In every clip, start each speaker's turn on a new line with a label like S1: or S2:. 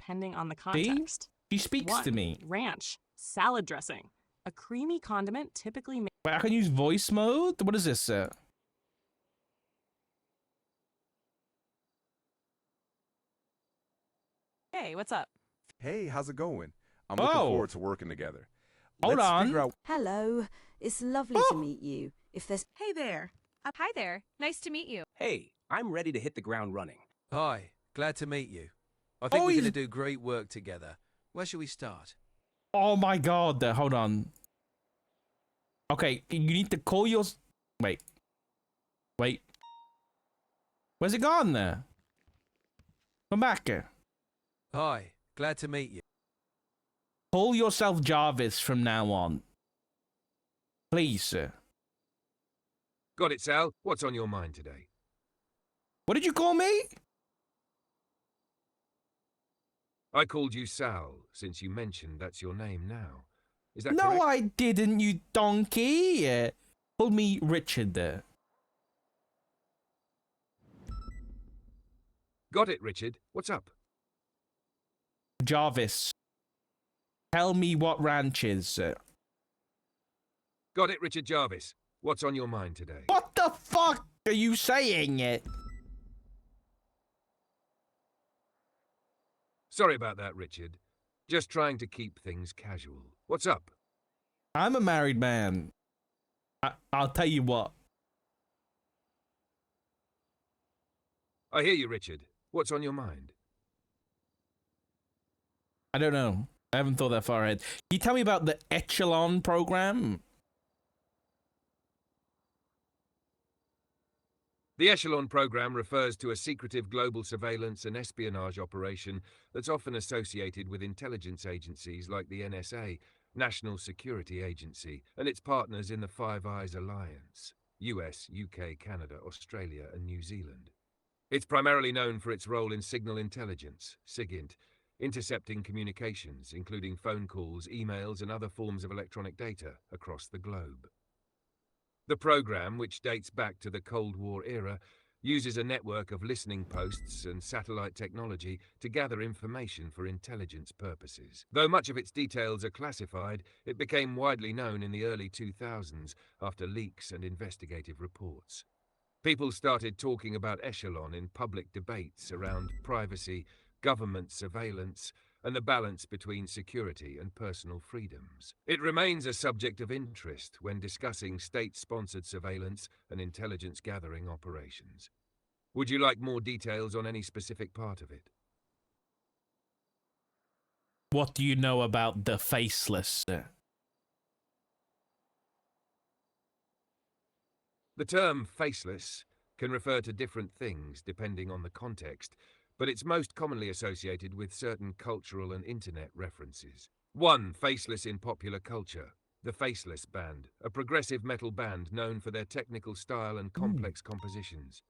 S1: depending on the
S2: See?
S1: context.
S2: She speaks to
S1: 1.
S2: me.
S1: Ranch, salad dressing. A creamy condiment typically made.
S2: Wait, I can use voice mode? What is this?
S1: Hey, what's up?
S3: Hey, how's it going? I'm looking forward to working together.
S2: Hold
S3: Let's
S2: on.
S3: figure out.
S4: Hello. It's lovely to meet you. If there's...
S1: Hey there.
S5: Hi there. Nice to meet you.
S6: Hey, I'm ready to hit the ground running.
S7: Hi, glad to meet you. I think we're going to do great work together. Where shall we start?
S2: Oh my god, hold on. Okay, you need to call your... Wait. Where's it gone there? Come back here.
S7: Hi, glad to meet you.
S2: Call yourself Jarvis from now on. Please, sir.
S8: Got it, Sal. What's on your mind today?
S2: What did you call me?
S8: I called you Sal, since you mentioned that's your name now. Is that
S2: No,
S8: correct?
S2: I didn't, you donkey. Call me Richard there.
S8: Got it, Richard. What's up?
S2: Jarvis. Tell me what ranch is, sir.
S8: Got it, Richard Jarvis. What's on your mind today?
S2: What the fuck are you saying?
S8: Sorry about that, Richard. Just trying to keep things casual. What's up?
S2: I'm a married man. I'll tell you what.
S8: I hear you, Richard. What's on your mind?
S2: I don't know. I haven't thought that far ahead. Can you tell me about the Echelon program?
S8: The Echelon program refers to a secretive global surveillance and espionage operation that's often associated with intelligence agencies like the NSA, National Security Agency, and its partners in the Five Eyes Alliance, US, UK, Canada, Australia, and New Zealand. It's primarily known for its role in signal intelligence, SIGINT, intercepting communications, including phone calls, emails, and other forms of electronic data across the globe. The program, which dates back to the Cold War era, uses a network of listening posts and satellite technology to gather information for intelligence purposes. Though much of its details are classified, it became widely known in the early 2000s after leaks and investigative reports. People started talking about Echelon in public debates around privacy, government surveillance, and the balance between security and personal freedoms. It remains a subject of interest when discussing state-sponsored surveillance and intelligence-gathering operations. Would you like more details on any specific part of it?
S2: What do you know about the Faceless?
S8: The term faceless can refer to different things depending on the context, but it's most commonly associated with certain cultural and internet references. 1. Faceless in popular culture. The Faceless Band, a progressive metal band known for their technical style and complex compositions.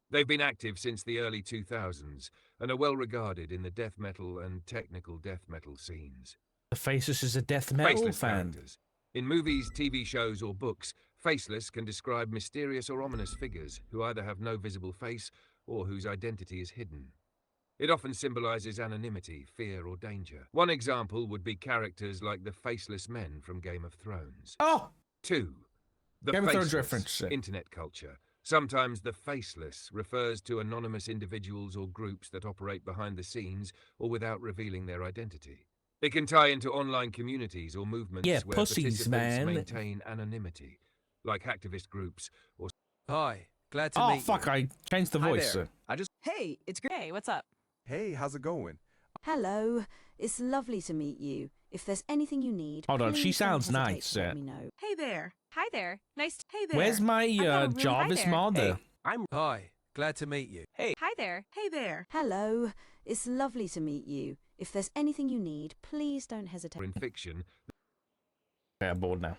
S8: They've been active since the early 2000s and are well regarded in the death metal and technical death metal scenes.
S2: The Faceless is a death metal
S8: Faceless
S2: fan.
S8: characters. In movies, TV shows, or books, Faceless can describe mysterious or ominous figures who either have no visible face or whose identity is hidden. It often symbolizes anonymity, fear, or danger. One example would be characters like the Faceless Men from Game of Thrones.
S2: Oh!
S8: 2. The
S2: Game of Thrones
S8: Faceless
S2: reference.
S8: internet culture. Sometimes the Faceless refers to anonymous individuals or groups that operate behind the scenes or without revealing their identity. It can tie into online communities or movements where
S2: pussies,
S8: participants
S2: man.
S8: maintain anonymity, like activist groups or...
S7: Hi, glad to
S2: Oh,
S7: meet
S2: fuck,
S7: you.
S2: I changed the
S6: Hi
S2: voice.
S6: there. I just...
S4: Hey, it's great.
S1: Hey, what's up?
S3: Hey, how's it going?
S4: Hello. It's lovely to meet you. If there's anything you need,
S2: Hold on, she
S4: please don't
S2: sounds
S4: hesitate
S2: nice,
S4: to let me know.
S1: Hey there.
S5: Hi there.
S1: Hey there.
S2: Where's my
S5: got a room.
S2: Jarvis
S5: Hi there.
S2: mod?
S6: Hey, I'm...
S7: Hi, glad to meet you.
S5: Hi there.
S1: Hey there.
S4: Hello. It's lovely to meet you. If there's anything you need, please don't hesitate.
S8: in fiction.
S2: Okay, I'm bored now.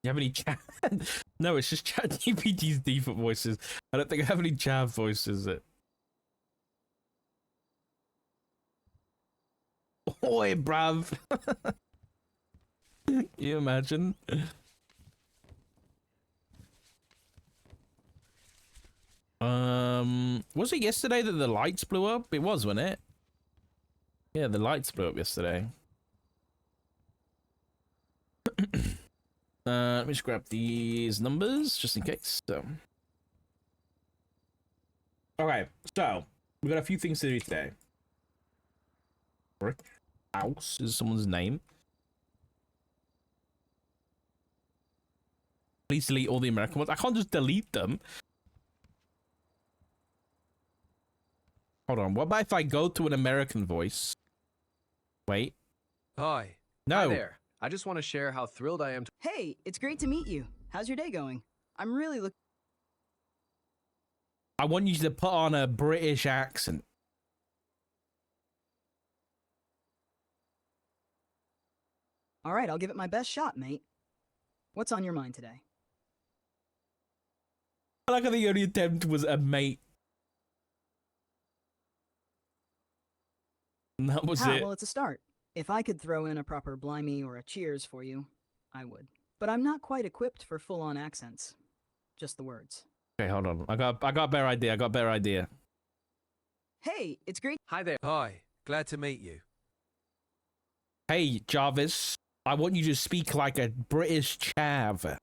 S2: You have any chat? No, it's just ChatGPT's default voices. I don't think I have any Chav voices. Oi, bruv. Can you imagine? Was it yesterday that the lights blew up? It was, wasn't it? Yeah, the lights blew up yesterday. Let me just grab these numbers just in case. So, okay, so we got a few things to do today. Brick House is someone's name. Please delete all the American ones. I can't just delete them. Hold on. What about if I go to an American voice? Wait.
S7: Hi.
S2: No.
S9: Hi there. I just want to share how thrilled I am to—
S10: Hey, it's great to meet you. How's your day going? I'm really looking.
S2: I want you to put on a British accent.
S10: All right, I'll give it my best shot, mate. What's on your mind today?
S2: I like how the only attempt was a mate. And that was it.
S10: Well, it's a start. If I could throw in a proper blimey or a cheers for you, I would. But I'm not quite equipped for full-on accents. Just the words.
S2: Okay, hold on. I got a better idea.
S10: Hey, it's great.
S9: Hi there.
S7: Hi. Glad to meet you.
S2: Hey, Jarvis. I want you to speak like a British chav.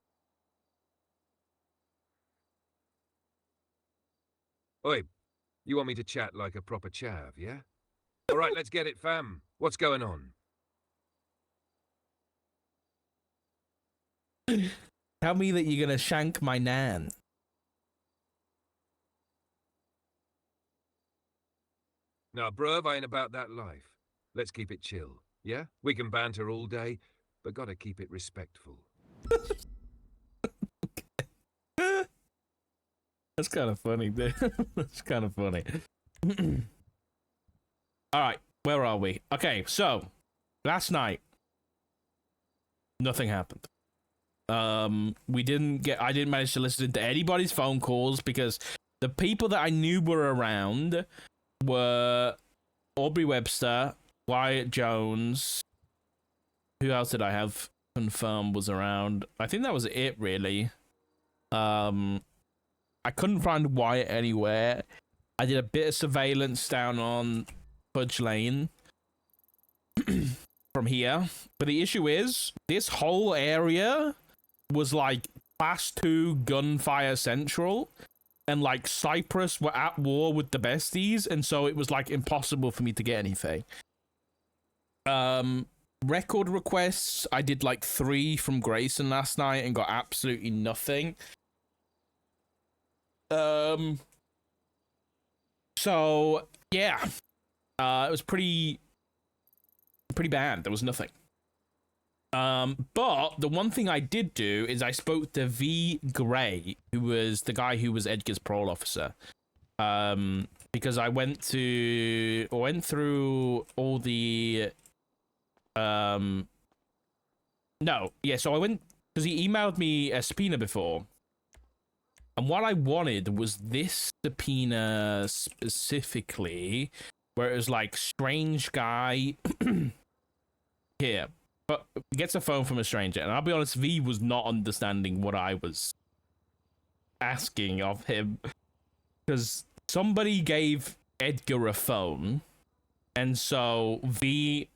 S8: Oi, you want me to chat like a proper chav, yeah? All right, let's get it, fam. What's going on?
S2: Tell me that you're gonna shank my nan.
S8: Nah, bruv, I ain't about that life. Let's keep it chill, yeah? We can banter all day, but gotta keep it respectful.
S2: That's kind of funny, dude. That's kind of funny. All right, where are we? Okay, so last night, nothing happened. I didn't manage to listen to anybody's phone calls because the people that I knew were around were Aubrey Webster, Wyatt Jones. Who else did I have confirmed was around? I think that was it, really. I couldn't find Wyatt anywhere. I did a bit of surveillance down on Fudge Lane from here. But the issue is, this whole area was like Class 2 gunfire central. And like Cyprus were at war with the besties. And so it was like impossible for me to get anything. Record requests, I did like 3 from Grayson last night and got absolutely nothing. So yeah, it was pretty bad. There was nothing. But the one thing I did do is I spoke to V Gray, who was the guy who was Edgar's parole officer. Because I went through all the so I went because he emailed me a subpoena before. And what I wanted was this subpoena specifically, where it was like strange guy here, but gets a phone from a stranger. And I'll be honest, V was not understanding what I was asking of him, because somebody gave Edgar a phone, and so V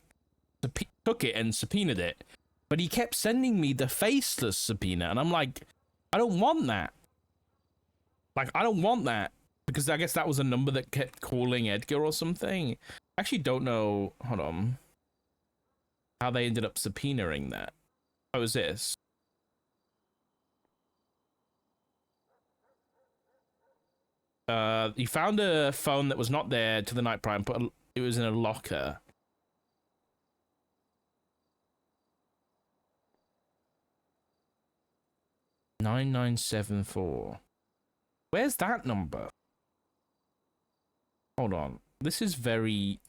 S2: took it and subpoenaed it. But he kept sending me the faceless subpoena, and I'm like, I don't want that. Like, I don't want that, because I guess that was a number that kept calling Edgar or something. I actually don't know, hold on, how they ended up subpoenaing that. What was this? He found a phone that was not there to the night prior, but it was in a locker. $9974. Where's that number? Hold on. This is very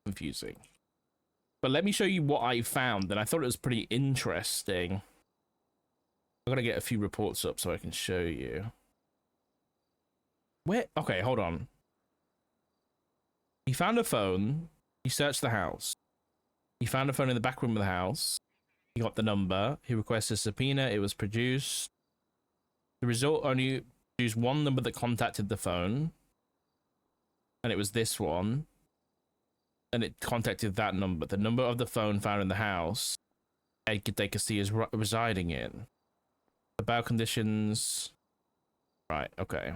S2: confusing. But let me show you what I found, and I thought it was pretty interesting. I've got to get a few reports up so I can show you. Where? Okay, hold on. He found a phone. He searched the house. He found a phone in the back room of the house. He got the number. He requested a subpoena. It was produced. The result only choose one number that contacted the phone, and it was this one, and it contacted that number. The number of the phone found in the house Edgar Dacre is residing in. The bail conditions. Right, okay.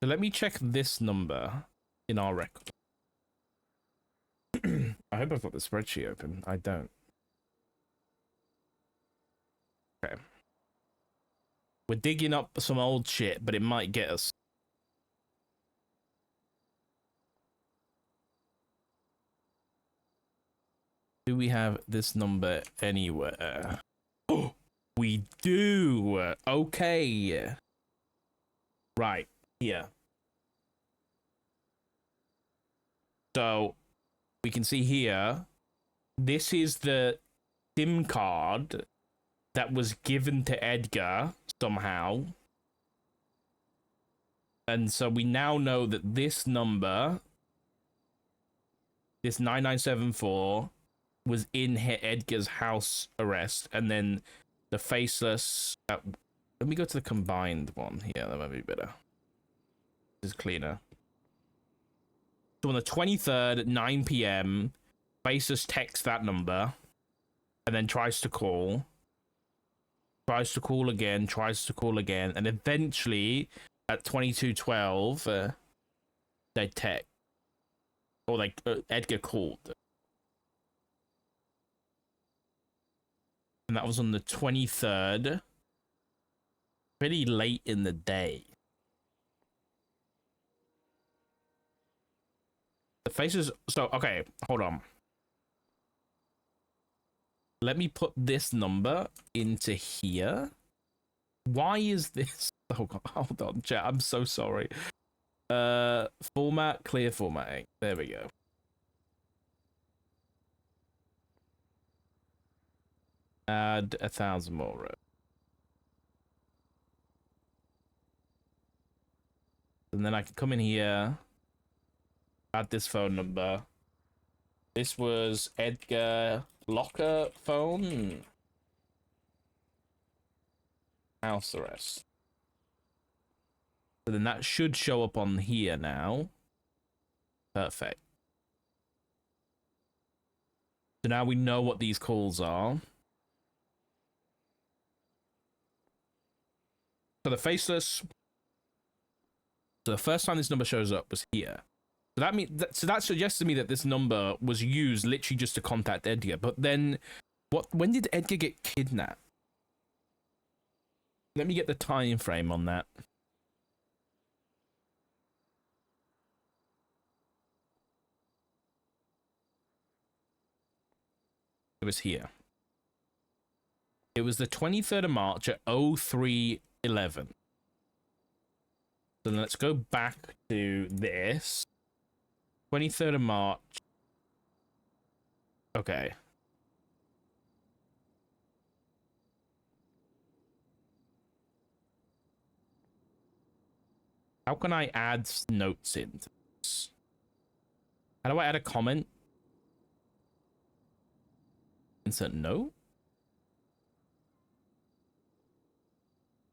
S2: So let me check this number in our record. I hope I've got the spreadsheet open. I don't. Okay. We're digging up some old shit, but it might get us. Do we have this number anywhere? Oh, we do. Okay. Right. Here. So we can see here, this is the SIM card that was given to Edgar somehow. And so we now know that this number, this 9974, was in Edgar's house arrest. And then the faceless... let me go to the combined one here. That might be better. This is cleaner. So on the 23rd at 9 p.m., faceless texts that number and then tries to call. Tries to call again, and eventually at 22:12, they text. Or like Edgar called. And that was on the 23rd. Pretty late in the day. The faces... So, okay, hold on. Let me put this number into here. Why is this... Oh, God, hold on, chat. I'm so sorry. Format, clear formatting. There we go. Add 1,000 more rows. And then I can come in here. Add this phone number. This was Edgar Locker phone. House arrest. So then that should show up on here now. Perfect. So now we know what these calls are. So the faceless. So the first time this number shows up was here. So that means that suggests to me that this number was used literally just to contact Edgar. But then, when did Edgar get kidnapped? Let me get the time frame on that. It was here. It was the 23rd of March at 03:11. So then let's go back to this. 23rd of March. Okay. How can I add notes into this? How do I add a comment? Insert note?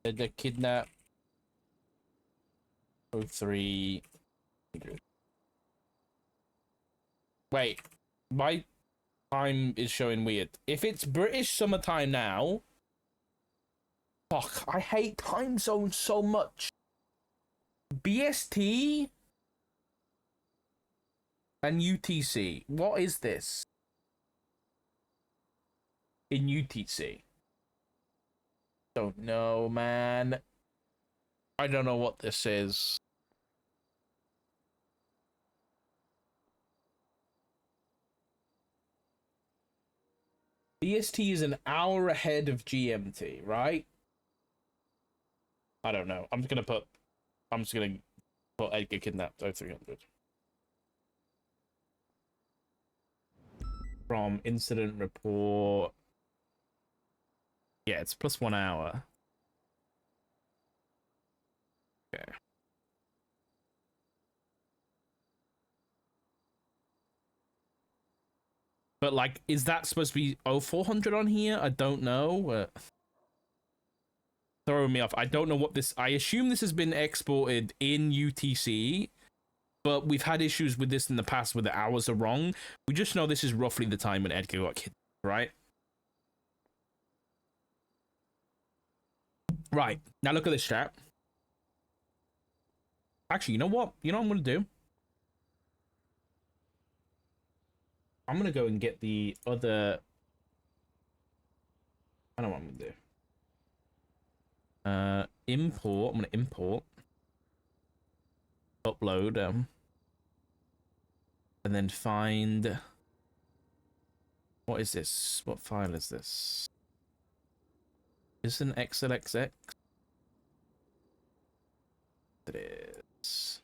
S2: Did the kidnap 03. Wait, my time is showing weird. If it's British summertime now, fuck, I hate time zones so much. BST and UTC. What is this? In UTC. Don't know, man. I don't know what this is. BST is an hour ahead of GMT, right? I don't know. I'm just gonna put Edgar kidnapped 0300. From incident report. Yeah, it's plus 1 hour. Okay. But like, is that supposed to be 0400 on here? I don't know. Throwing me off. I don't know what this. I assume this has been exported in UTC, but we've had issues with this in the past where the hours are wrong. We just know this is roughly the time when Edgar got kidnapped, right? Right. Now look at this, chat. Actually, you know what? You know what I'm going to do? I'm going to go and get the other... I know what I'm going to do. Import. I'm going to import. Upload. And then find... What is this? What file is this? Is this an XLXX? It is.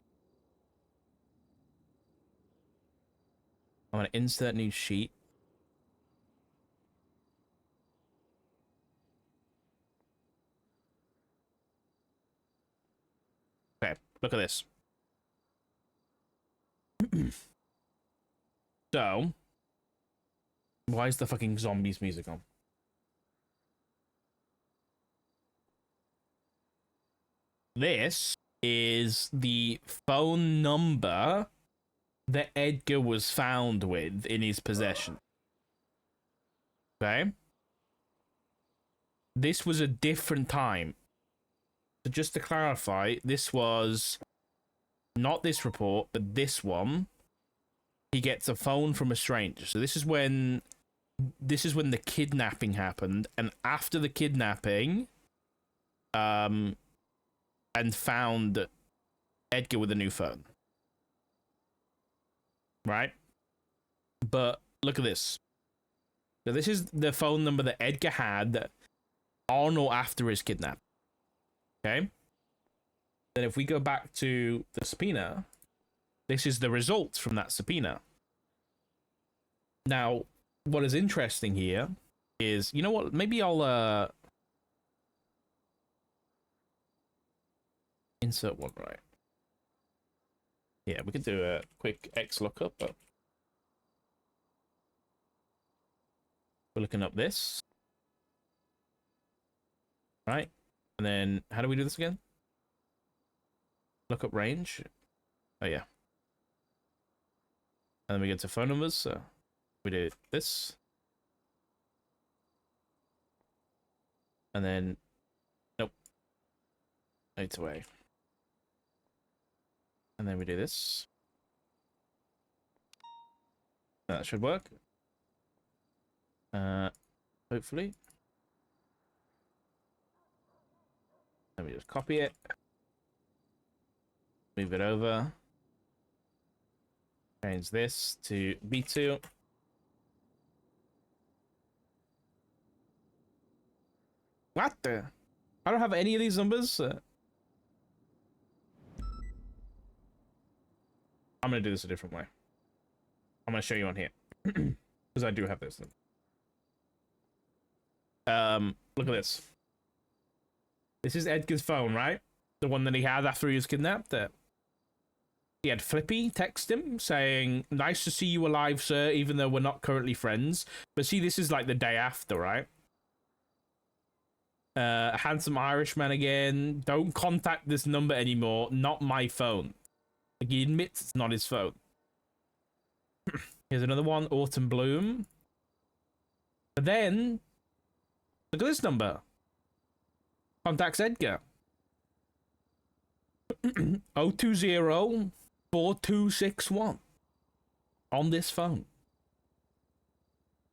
S2: I'm going to insert new sheet. Okay, look at this. So, why is the fucking zombies music on? This is the phone number that Edgar was found with in his possession. Okay? This was a different time. So just to clarify, this was not this report, but this one. He gets a phone from a stranger. So this is when the kidnapping happened, and after the kidnapping, and found Edgar with a new phone. Right? But look at this. So this is the phone number that Edgar had on or after his kidnap. Okay? Then if we go back to the subpoena, this is the results from that subpoena. Now, what is interesting here is, you know what? Maybe I'll insert one, right? Yeah, we could do a quick X lookup, but we're looking up this. Right? And then how do we do this again? Lookup range. Oh yeah. And then we get to phone numbers. So we do this. And then nope. It's away. And then we do this. That should work. Hopefully. Let me just copy it. Move it over. Change this to B2. What the? I don't have any of these numbers. I'm going to do this a different way. I'm going to show you on here. Because I do have this. Look at this. This is Edgar's phone, right? The one that he had after he was kidnapped. He had Flippy text him saying, "Nice to see you alive, sir, even though we're not currently friends." But see, this is like the day after, right? Handsome Irishman again. Don't contact this number anymore. Not my phone. Like, he admits it's not his phone. Here's another one, Autumn Bloom. But then, look at this number. Contacts Edgar. 020-4261. On this phone.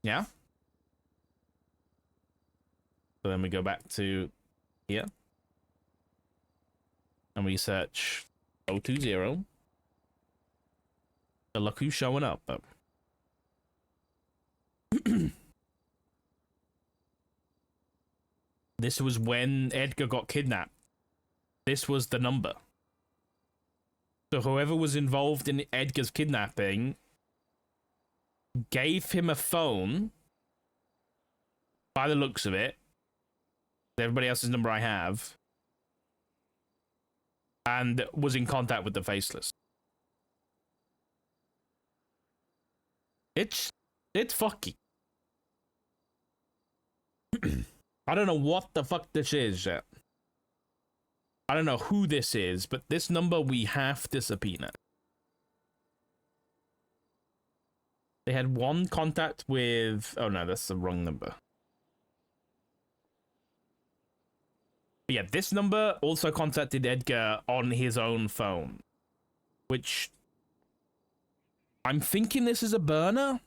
S2: Yeah? So then we go back to here. And we search 020. So look who's showing up. This was when Edgar got kidnapped. This was the number. So whoever was involved in Edgar's kidnapping gave him a phone, by the looks of it, everybody else's number I have, and was in contact with the Faceless. It's It's fucky. I don't know what the fuck this is yet. I don't know who this is, but this number we have to subpoena. They had one contact with... Oh no, that's the wrong number. But yeah, this number also contacted Edgar on his own phone. Which... I'm thinking this is a burner.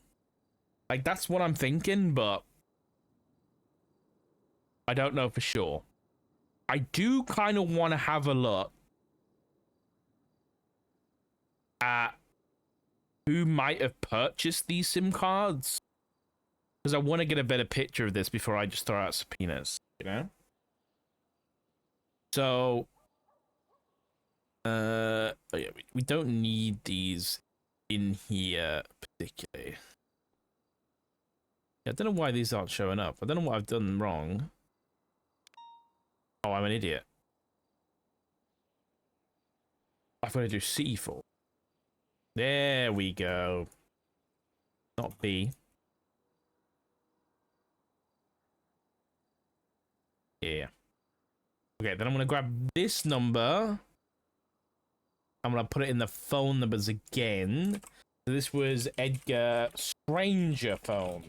S2: Like, that's what I'm thinking, but... I don't know for sure. I do kind of want to have a look at who might have purchased these SIM cards. Because I want to get a better picture of this before I just throw out subpoenas, you know? So, oh yeah, we don't need these in here particularly. Yeah, I don't know why these aren't showing up. I don't know what I've done wrong. Oh, I'm an idiot. I've got to do C4. There we go. Not B. Yeah. Okay, then I'm going to grab this number. I'm going to put it in the phone numbers again. So this was Edgar Stranger phone.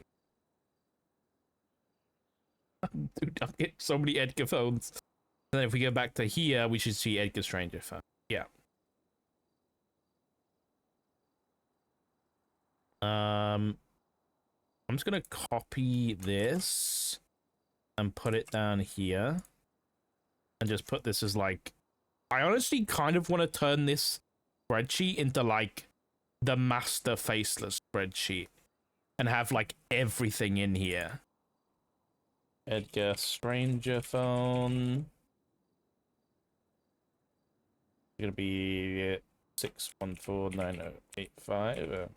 S2: Dude, I'm getting so many Edgar phones. And then if we go back to here, we should see Edgar Stranger phone. Yeah. I'm just gonna copy this and put it down here and just put this as like, I honestly kind of want to turn this spreadsheet into like the master faceless spreadsheet and have like everything in here. Edgar Stranger phone. Gonna be 6149085.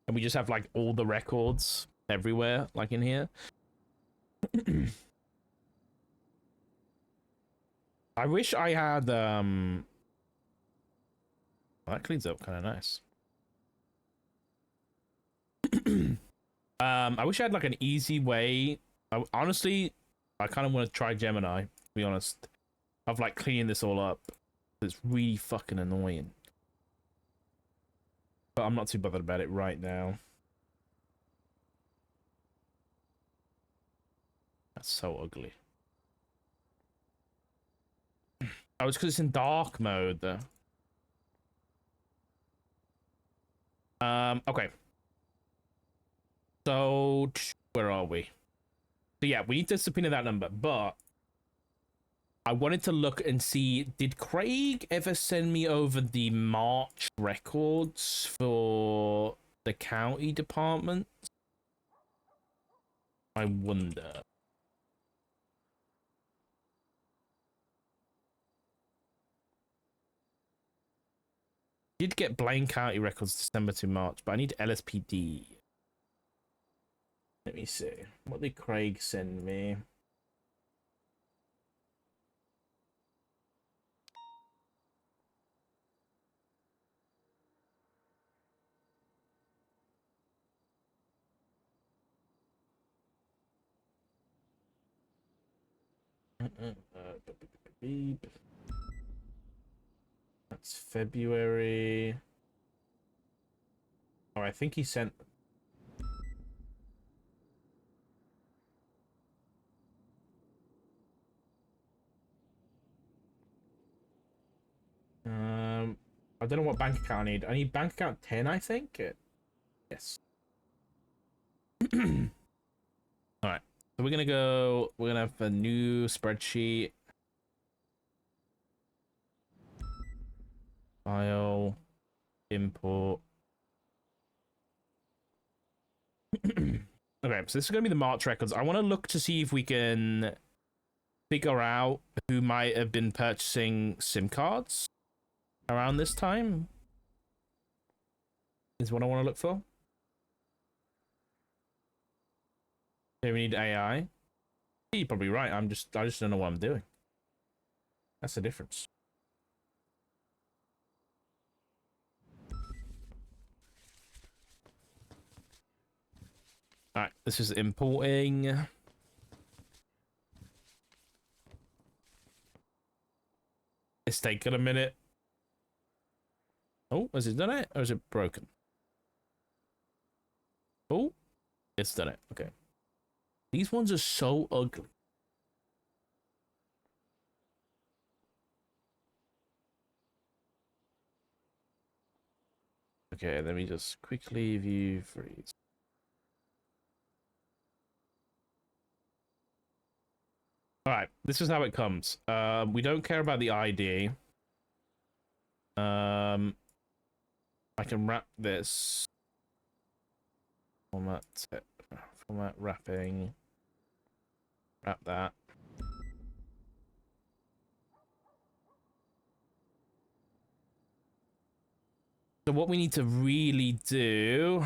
S2: And we just have like all the records everywhere, like in here. I wish I had well, that cleans up kind of nice. I wish I had like an easy way. Honestly, I kind of want to try Gemini, to be honest, of like cleaning this all up. It's really fucking annoying. But I'm not too bothered about it right now. That's so ugly. Oh, it's because it's in dark mode, though. Okay. So, where are we? So yeah, we need to subpoena that number, but I wanted to look and see, did Craig ever send me over the March records for the county department? I wonder. Did get Blaine County records December to March, but I need LSPD. Let me see. What did Craig send me? That's February. Oh, I think he sent... I don't know what bank account I need. I need bank account 10, I think. Yes. Alright. So we're gonna have a new spreadsheet. File. Import. Okay, so this is gonna be the March records. I want to look to see if we can figure out who might have been purchasing SIM cards around this time. Is what I want to look for. Okay, we need AI. You're probably right. I just don't know what I'm doing. That's the difference. All right, this is importing. It's taken a minute. Oh, has it done it? Or is it broken? Oh, it's done it. Okay. These ones are so ugly. Okay, let me just quickly view freeze. All right, this is how it comes. We don't care about the ID. I can wrap this. Format wrapping. Wrap that. So what we need to really do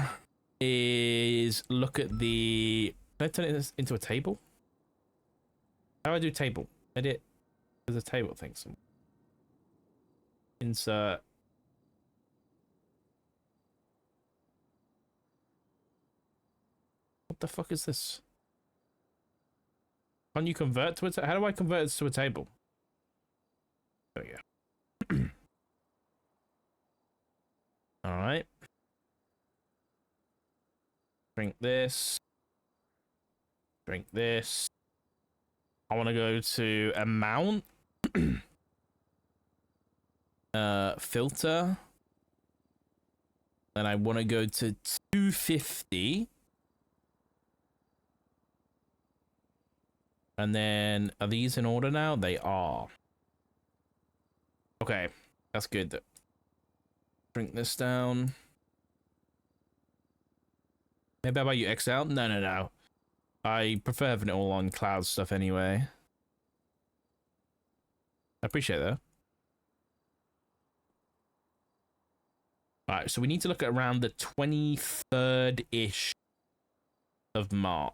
S2: is look at the... Can I turn it into a table? How do I do table? Edit. There's a table thing somewhere. Insert. What the fuck is this? Can you convert to a... How do I convert this to a table? There we go. All right. Drink this. Drink this. I want to go to amount. Filter. And I want to go to 250. And then, are these in order now? They are. Okay, that's good. Drink this down. Maybe how about you X out? No. I prefer having it all on cloud stuff anyway. I appreciate that. Alright, so we need to look at around the 23rd-ish of March.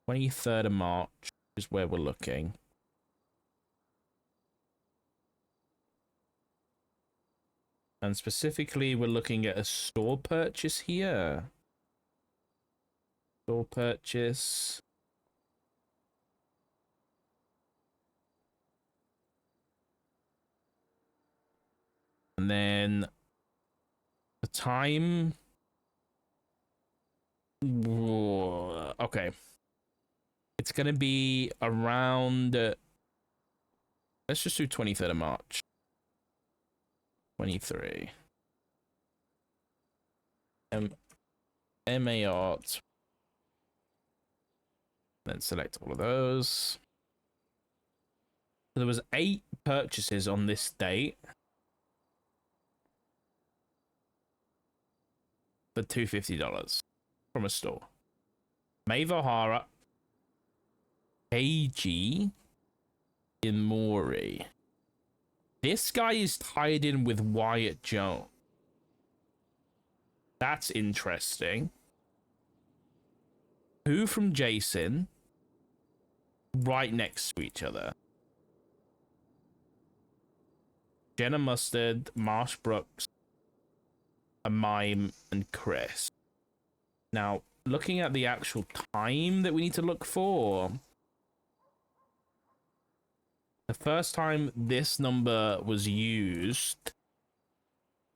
S2: 23rd of March is where we're looking. And specifically, we're looking at a store purchase here. Store purchase. And then the time. Okay. It's going to be around. Let's just do 23rd of March. 23. MA art. Then select all of those. There was 8 purchases on this date. For $250 from a store. Maeve O'Hara. KG. Imori. This guy is tied in with Wyatt Jones. That's interesting. Who from Jason? Right next to each other. Jenna Mustard, Marsh Brooks, a Mime, and Chris. Now, looking at the actual time that we need to look for. The first time this number was used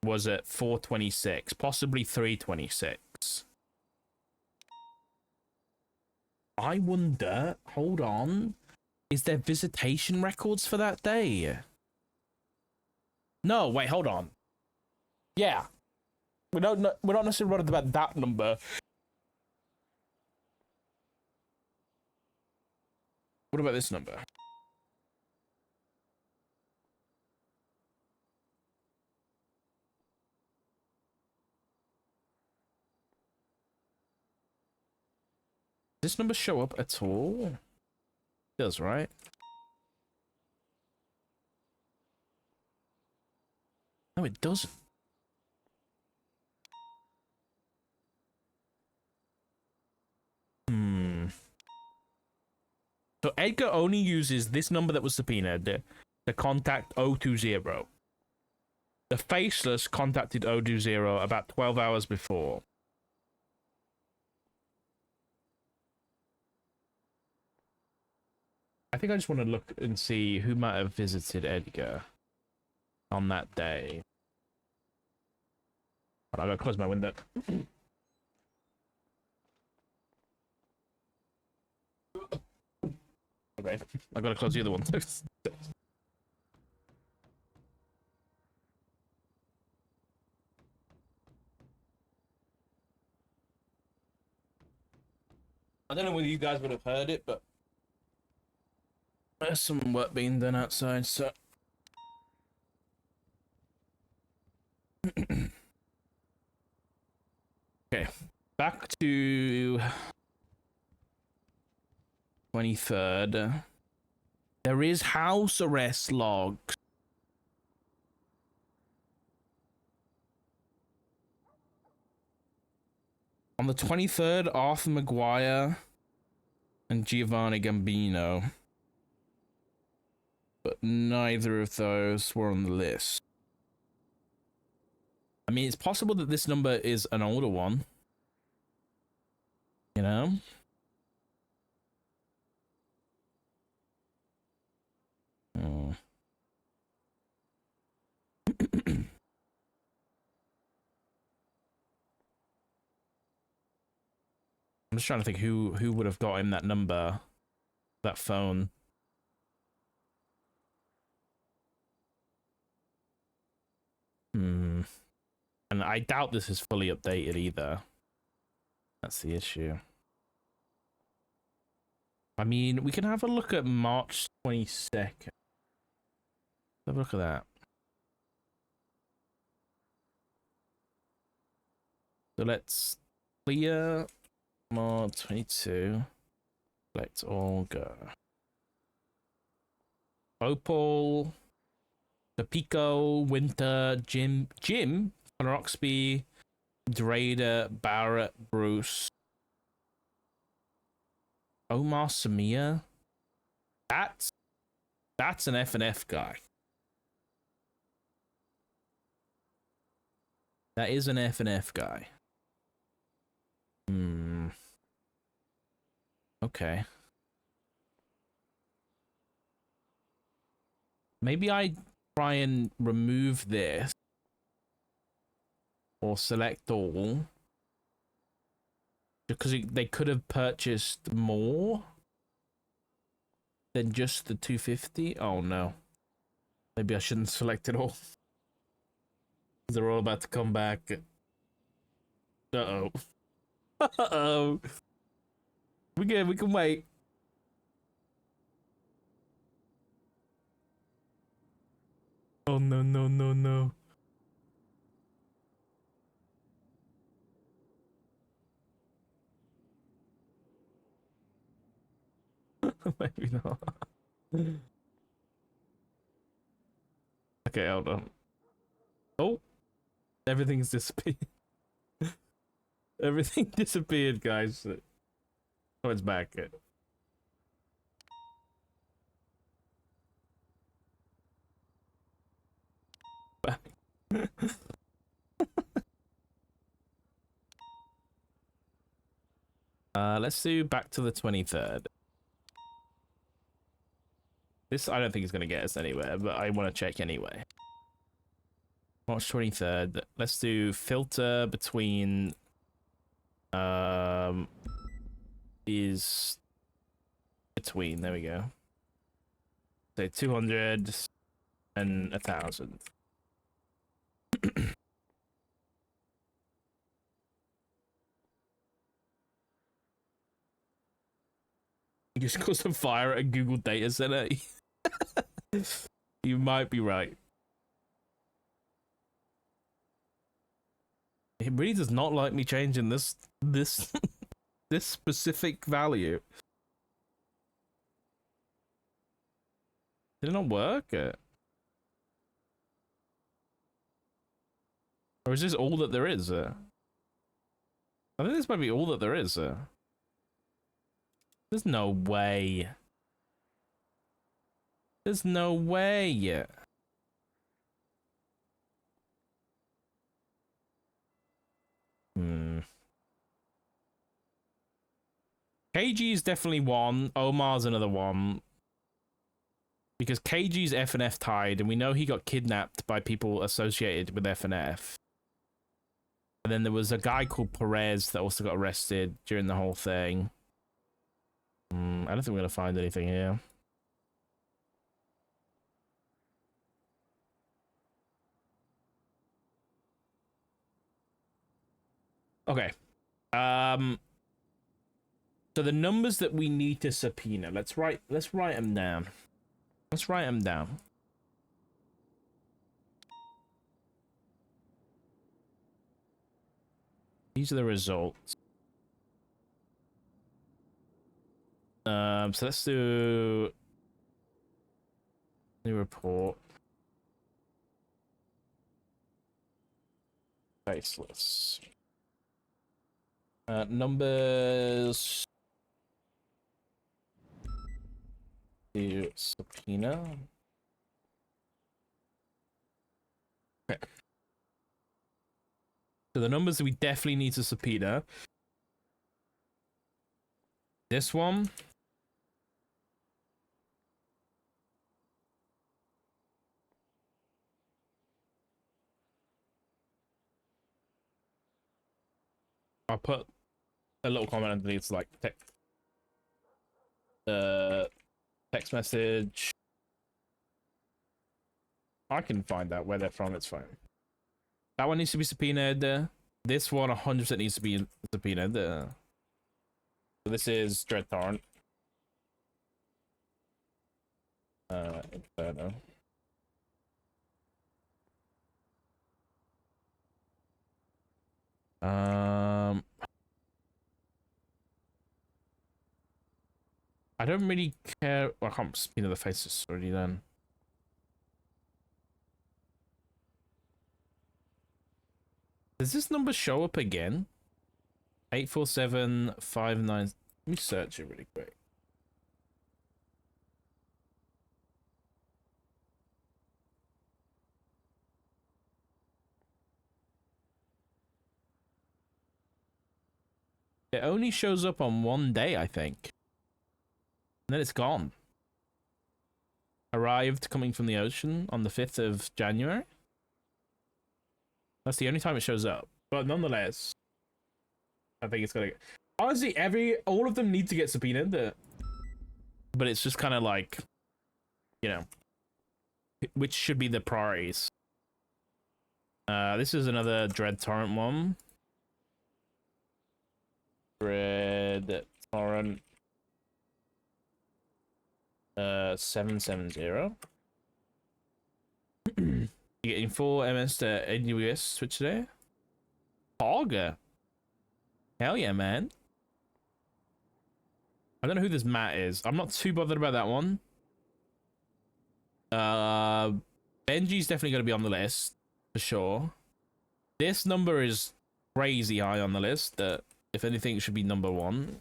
S2: was at 4:26, possibly 3:26. I wonder, hold on, is there visitation records for that day? No, wait, hold on. Yeah. We're not necessarily worried about that number. What about this number? Does this number show up at all? It does, right? No, it doesn't. So Edgar only uses this number that was subpoenaed to contact 020. The Faceless contacted 020 about 12 hours before. I think I just want to look and see who might have visited Edgar on that day. Hold on, I gotta close my window. Okay, I gotta close the other one. I don't know whether you guys would have heard it, but there's some work being done outside, so. Okay, back to 23rd. There is house arrest logs. On the 23rd, Arthur Maguire and Giovanni Gambino. But neither of those were on the list. I mean, it's possible that this number is an older one. You know? Oh. I'm just trying to think who would have got him that number, that phone. And I doubt this is fully updated either. That's the issue. I mean, we can have a look at March 22nd. Have a look at that. So let's clear March 22. Let's all go. Opal, the Pico, Winter, Jim, Roxby, Drader, Barrett, Bruce, Omar Samia. That's an F&F guy. That is an F&F guy. Okay. Maybe I try and remove this. Or select all. Because they could have purchased more than just the 250. Oh no. Maybe I shouldn't select it all. They're all about to come back. Uh-oh. Uh-oh. We can wait. Oh no, no, no, no. Maybe not. Okay, hold on. Oh, everything's disappeared. Everything disappeared, guys. Oh, it's back. Back. Let's do back to the 23rd. This I don't think is going to get us anywhere, but I want to check anyway. March 23rd. Let's do filter between is between, there we go. Say 200 and 1,000. Just cause a fire at a Google data center. You might be right. It really does not like me changing this this specific value. Did it not work? Or is this all that there is? I think this might be all that there is. There's no way. There's no way. KG is definitely one. Omar's another one. because KG's FNF tied, and we know he got kidnapped by people associated with FNF. And then there was a guy called Perez that also got arrested during the whole thing. I don't think we're gonna find anything here. Okay. So the numbers that we need to subpoena, let's write them down. Let's write them down. These are the results. So let's do new report. Faceless. Numbers to subpoena. Okay. So the numbers that we definitely need to subpoena. This one. I'll put a little comment underneath, like text message. I can find out where they're from. It's fine. That one needs to be subpoenaed. This one 100% needs to be subpoenaed. So this is Dread Torrent. Inferno. I don't really care. Well, I can't subpoena the faces already then. Does this number show up again? 84759. Let me search it really quick. It only shows up on one day, I think. And then it's gone. Arrived coming from the ocean on the 5th of January. That's the only time it shows up. But nonetheless, I think it's gonna... Honestly, all of them need to get subpoenaed. But it's just kind of like, you know, which should be the priorities. This is another Dread Torrent one. Dread Torrent 770. You're getting 4 MS to AWS switch today. Hogger. Hell yeah, man. I don't know who this Matt is. I'm not too bothered about that one. Benji's definitely going to be on the list for sure. This number is crazy high on the list. If anything, it should be number 1.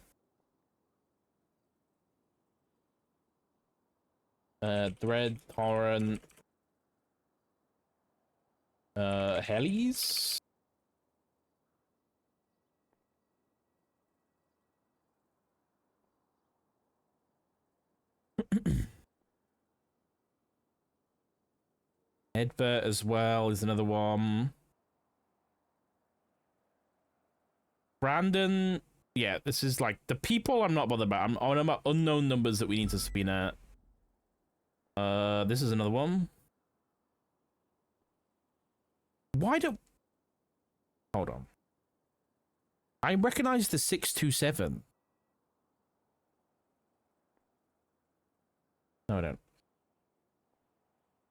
S2: Dread Torrent. Hellies. Edbert as well is another one. Brandon, yeah, this is like the people I'm not bothered about. I'm on about unknown numbers that we need to subpoena. This is another one. Why do... Hold on. I recognize the 627. No, I don't.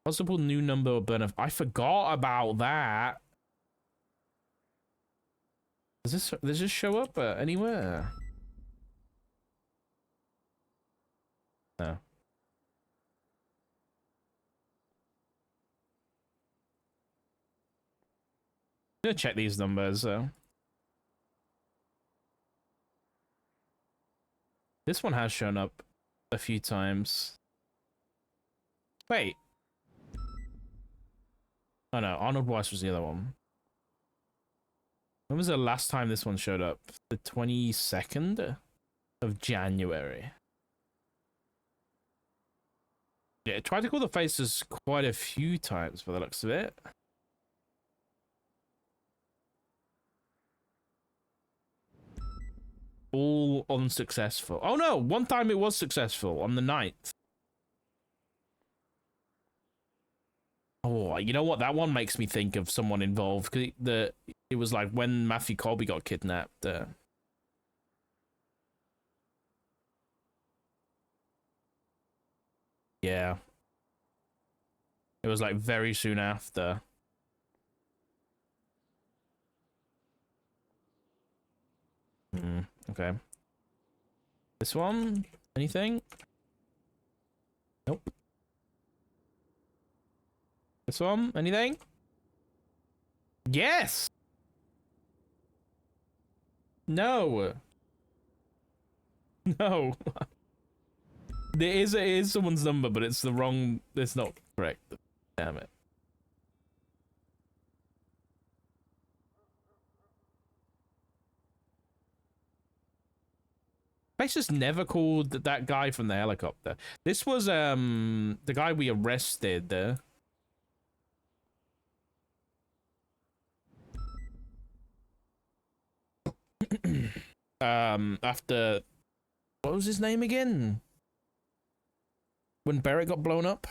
S2: Possible new number or burn of... I forgot about that. Does this show up anywhere? No. I'm gonna check these numbers though. This one has shown up a few times. Wait. Oh no, Arnold Weiss was the other one. When was the last time this one showed up? The 22nd of January. Yeah, I tried to call the faces quite a few times by the looks of it. All unsuccessful. Oh no, one time it was successful on the 9th. Oh, you know what? That one makes me think of someone involved. Cause it was like when Matthew Colby got kidnapped. Yeah. It was like very soon after. Okay. This one? Anything? Nope. This one? Anything? Yes! No! No! It is someone's number, but it's the wrong... It's not correct. Damn it. I just never called that guy from the helicopter. This was the guy we arrested. After what was his name again? When Barrett got blown up.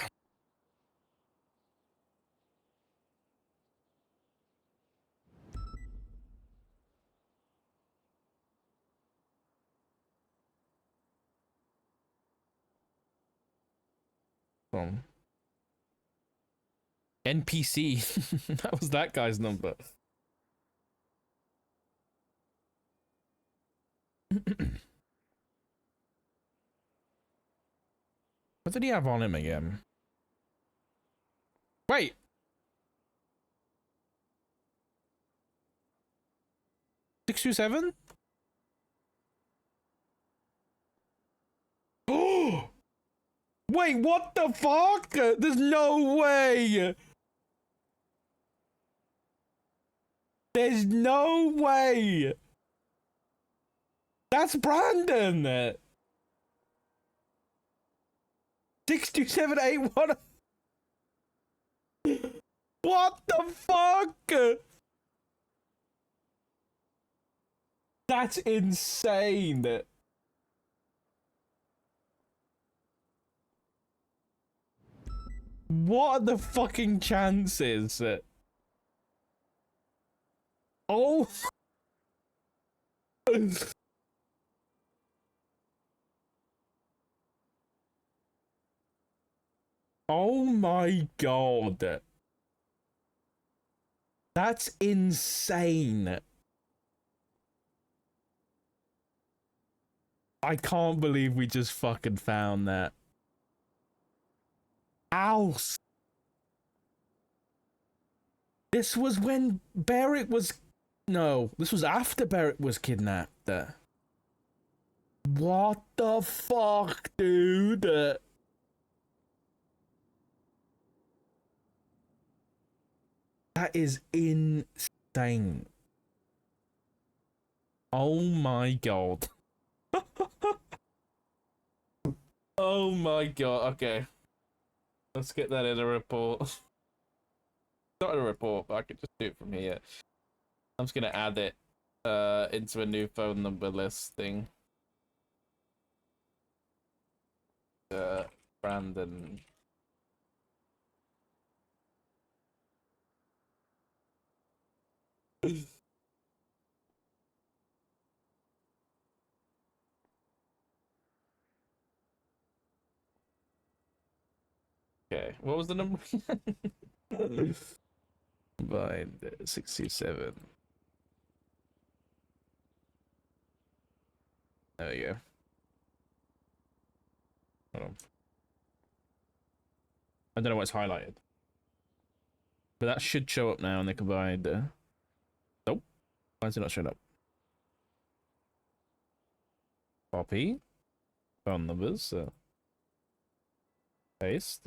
S2: NPC. That was that guy's number. What did he have on him again? Wait. $627? Oh! Wait, what the fuck? There's no way! There's no way! That's Brandon! 62781. What the fuck? That's insane. What are the fucking chances? Oh. Oh my god. That's insane. I can't believe we just fucking found that. Ow. This was when Barrett was... No, this was after Barrett was kidnapped. What the fuck, dude? That is insane. Oh my god. Oh my god, okay. Let's get that in a report. Not in a report, but I could just do it from here. I'm just gonna add it into a new phone number list thing. Brandon. Okay, what was the number? Combined 627. There we go. Hold on. I don't know what's highlighted, but that should show up now in the combined. Nope. Why is it not showing up? Copy. Phone numbers. Paste.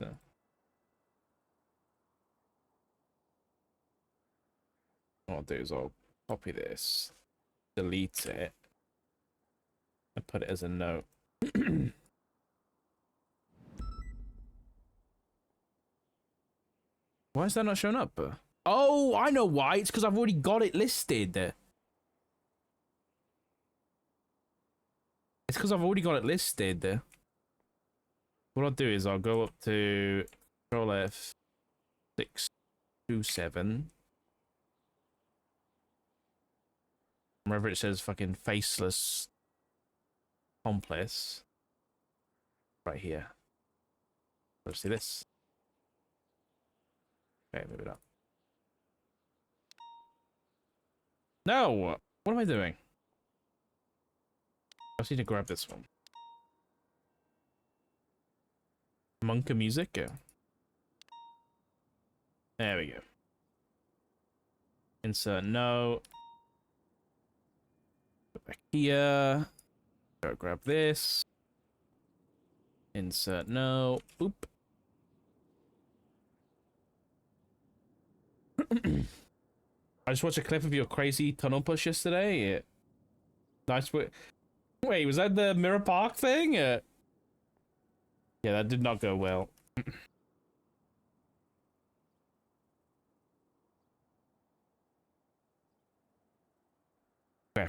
S2: What I'll do is I'll copy this, delete it, and put it as a note. Why is that not showing up? Oh, I know why. It's because I've already got it listed. It's because I've already got it listed. What I'll do is I'll go up to Control F 627. Wherever it says fucking faceless accomplice. Right here. Let's see this. Okay, move it up. No! What am I doing? I just need to grab this one. Monka music? Yeah. There we go. Insert no. Go back here. Go grab this. Insert no. Oop. I just watched a clip of your crazy tunnel push yesterday. Yeah. Nice. Wait, was that the Mirror Park thing? Yeah, that did not go well. Okay.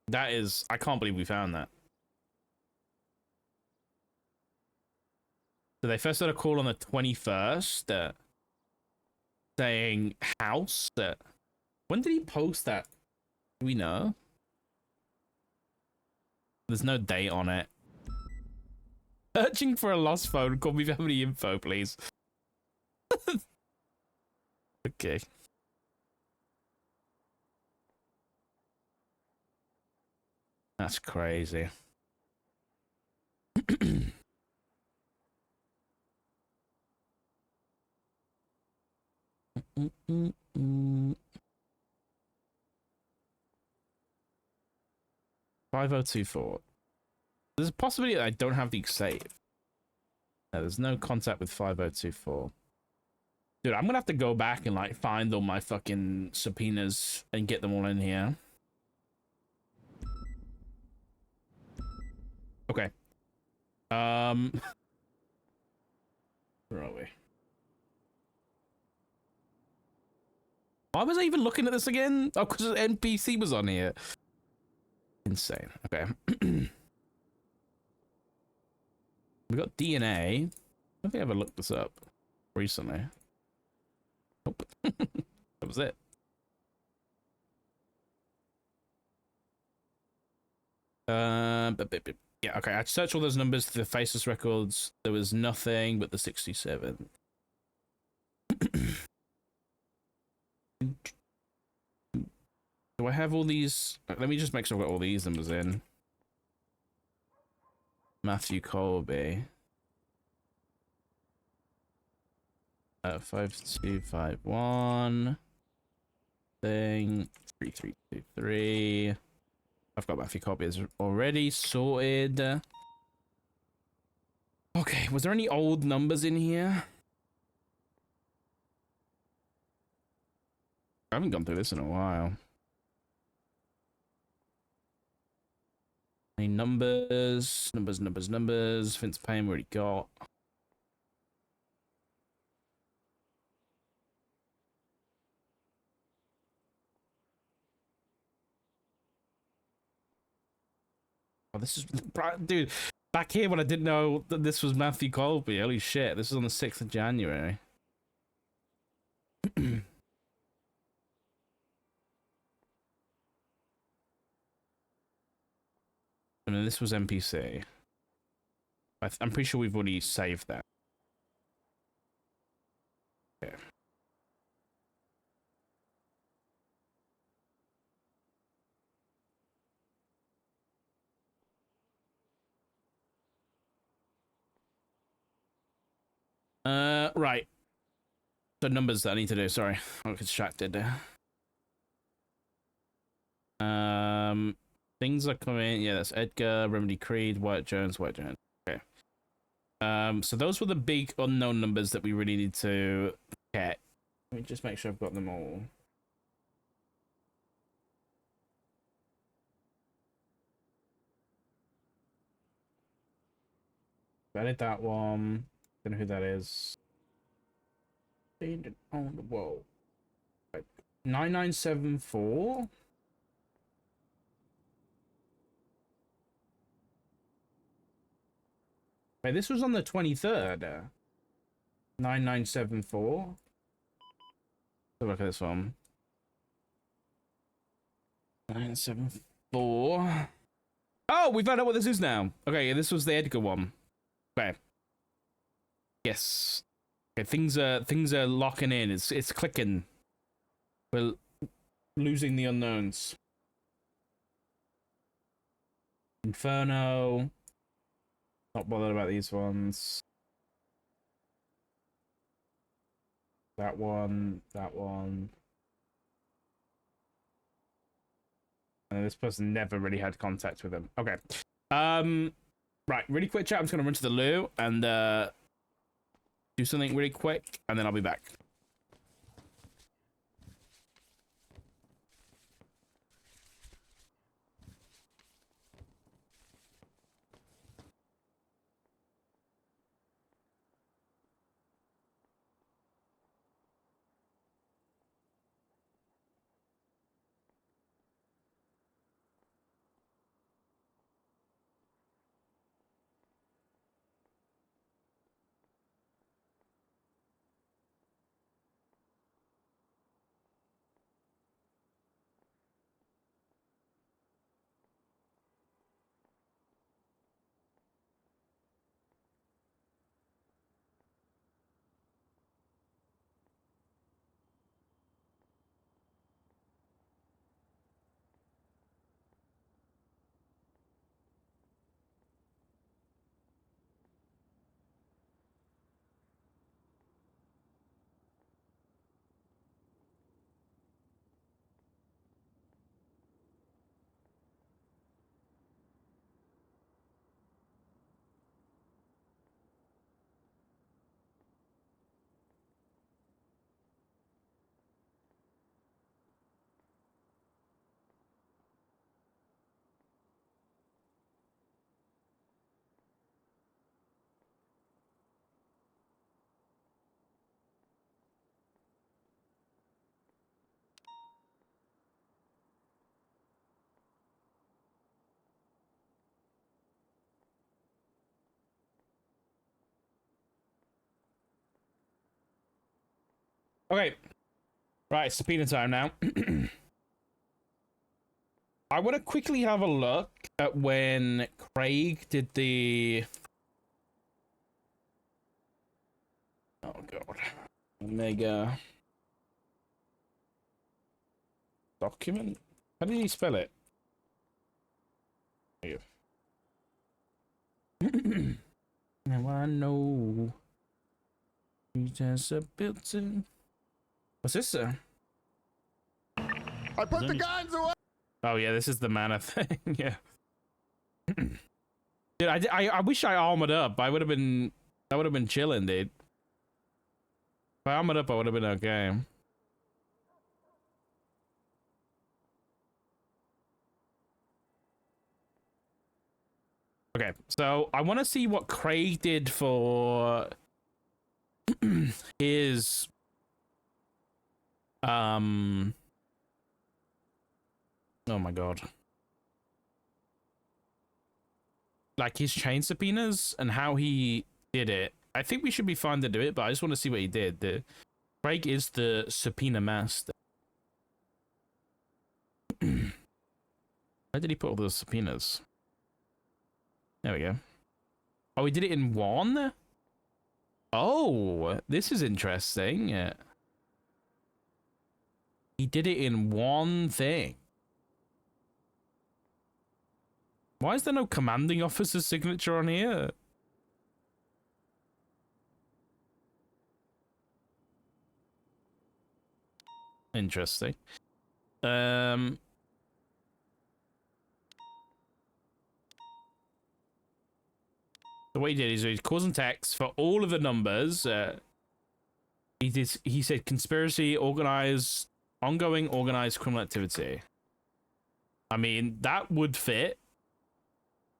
S2: That is, I can't believe we found that. So they first had a call on the 21st, saying house. When did he post that? Do we know? There's no date on it. Searching for a lost phone. Call me if you have any info, please. Okay. That's crazy. 5024. There's a possibility that I don't have the save. No, there's no contact with 5024. Dude, I'm gonna have to go back and like find all my fucking subpoenas and get them all in here. Okay. Where are we? Why was I even looking at this again? Oh, because the NPC was on here. Insane. Okay. We got DNA. I don't think I ever looked this up recently. Nope. That was it. Yeah, okay. I searched all those numbers through the faceless records. There was nothing but the 67. Do I have all these? Let me just make sure I've got all these numbers in. Matthew Colby. 5251. Thing 3323. I've got Matthew Colby already sorted. Okay, was there any old numbers in here? I haven't gone through this in a while. Any numbers? Numbers. Vince Payne already got. Oh, this is... Dude, back here when I didn't know that this was Matthew Colby. Holy shit, this is on the 6th of January. And then this was NPC. I'm pretty sure we've already saved that. Okay. Right. The numbers that I need to do. Sorry, I got distracted. Things are coming. Yeah, that's Edgar, Remedy, Creed, White Jones. Okay. So those were the big unknown numbers that we really need to get. Let me just make sure I've got them all. Edit that one. Don't know who that is. Painted on the wall. Right. 9974. Wait, this was on the 23rd. 9974. Look at this one. 974. Oh, we found out what this is now. Okay, yeah, this was the Edgar one. Okay. Yes. Okay, things are locking in. It's clicking. We're losing the unknowns. Inferno. Not bothered about these ones. That one. That one. And this person never really had contact with him. Okay. Right, really quick chat. I'm just gonna run to the loo and do something really quick, and then I'll be back. Okay. Right, subpoena time now. I want to quickly have a look at when Craig did the... Oh, God. Omega... document? How did he spell it? Now I know... we just a built-in... What's this, sir?
S3: I put the guns away.
S2: Oh yeah, this is the mana thing. Yeah. Dude, I wish I armored up. I would have been. That would have been chilling, dude. If I armored up, I would have been okay. Okay, so I want to see what Craig did for his oh my God, like his chain subpoenas and how he did it. I think we should be fine to do it, but I just want to see what he did. Craig is the subpoena master. Where did he put all those subpoenas? There we go. Oh, he did it in one? Oh, this is interesting. Yeah. He did it in one thing. Why is there no commanding officer's signature on here? Interesting. So what he did is he's causing text for all of the numbers. He said conspiracy, ongoing organized criminal activity. I mean, that would fit.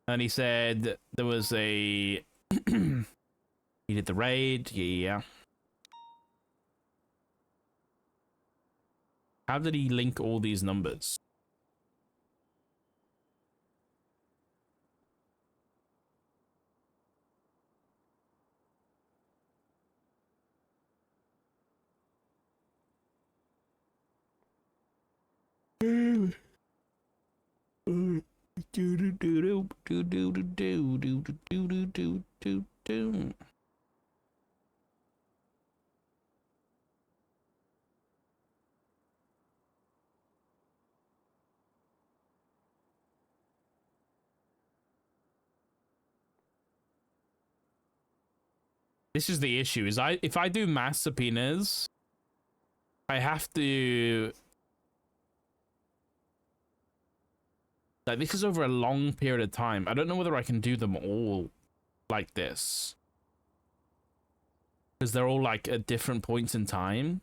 S2: And he said there was a He did the raid, yeah. How did he link all these numbers? This is the issue, is if I do mass subpoenas, I have to... Like, this is over a long period of time. I don't know whether I can do them all like this. Because they're all, like, at different points in time.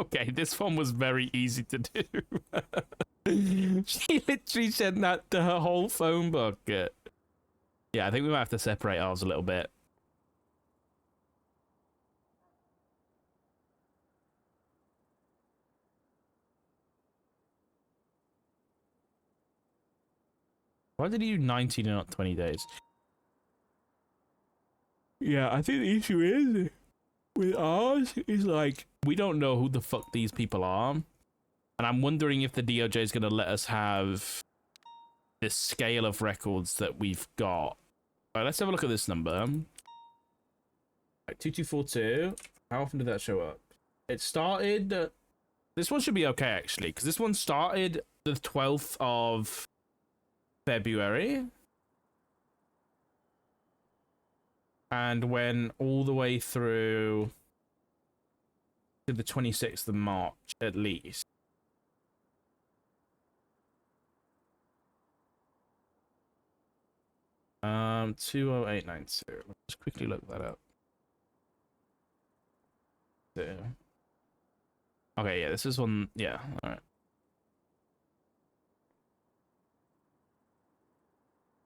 S2: Okay, this one was very easy to do. She literally sent that to her whole phone book. Yeah, I think we might have to separate ours a little bit. Why did he do 19 and not 20 days? Yeah, I think the issue is with ours is like, we don't know who the fuck these people are. And I'm wondering if the DOJ is going to let us have this scale of records that we've got. All right, let's have a look at this number. Right, 2242. How often did that show up? It started... this one should be okay, actually, because this one started the 12th of February. And went all the way through to the 26th of March, at least. Um, 20892. Let's quickly look that up. Okay, yeah, this is one. Yeah, all right.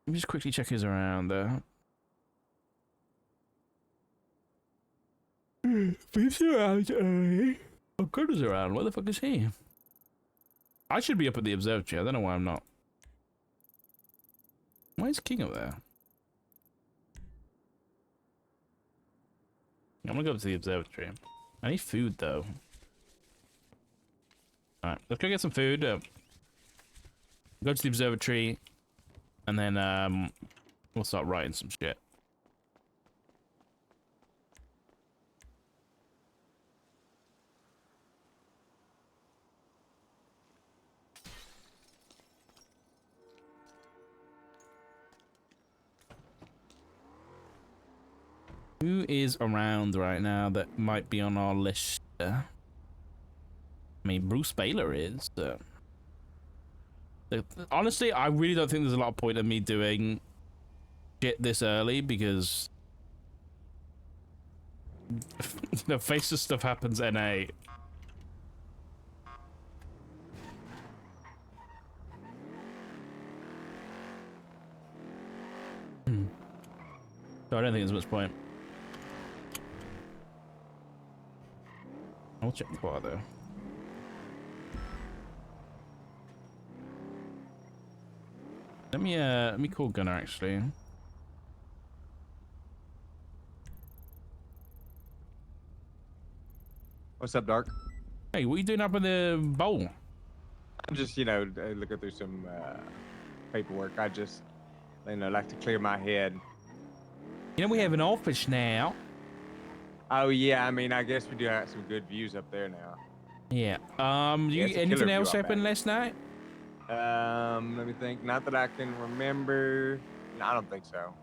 S2: Let me just quickly check who's around there. He's around early. Oh, God is around. Where the fuck is he? I should be up at the observatory. I don't know why I'm not. Why is King up there? I'm gonna go up to the observatory. I need food, though. Alright, let's go get some food. Go to the observatory. And then, we'll start writing some shit. Who is around right now that might be on our list? I mean, Bruce Baylor is. Honestly, I really don't think there's a lot of point in me doing shit this early because the faceless stuff happens NA. So I don't think there's much point. I'll check the bar though. Let me call Gunner actually.
S11: What's up, Dark?
S2: Hey, what are you doing up in the bowl?
S11: I'm just, you know, looking through some paperwork. I just, you know, like to clear my head.
S2: You know, we have an office now.
S11: Oh yeah, I mean, I guess we do have some good views up there now.
S2: Yeah.
S11: Yeah, it's a
S2: Anything
S11: killer
S2: else
S11: view out
S2: happen
S11: back.
S2: last night?
S11: Let me think. Not that I can remember. No, I don't think so.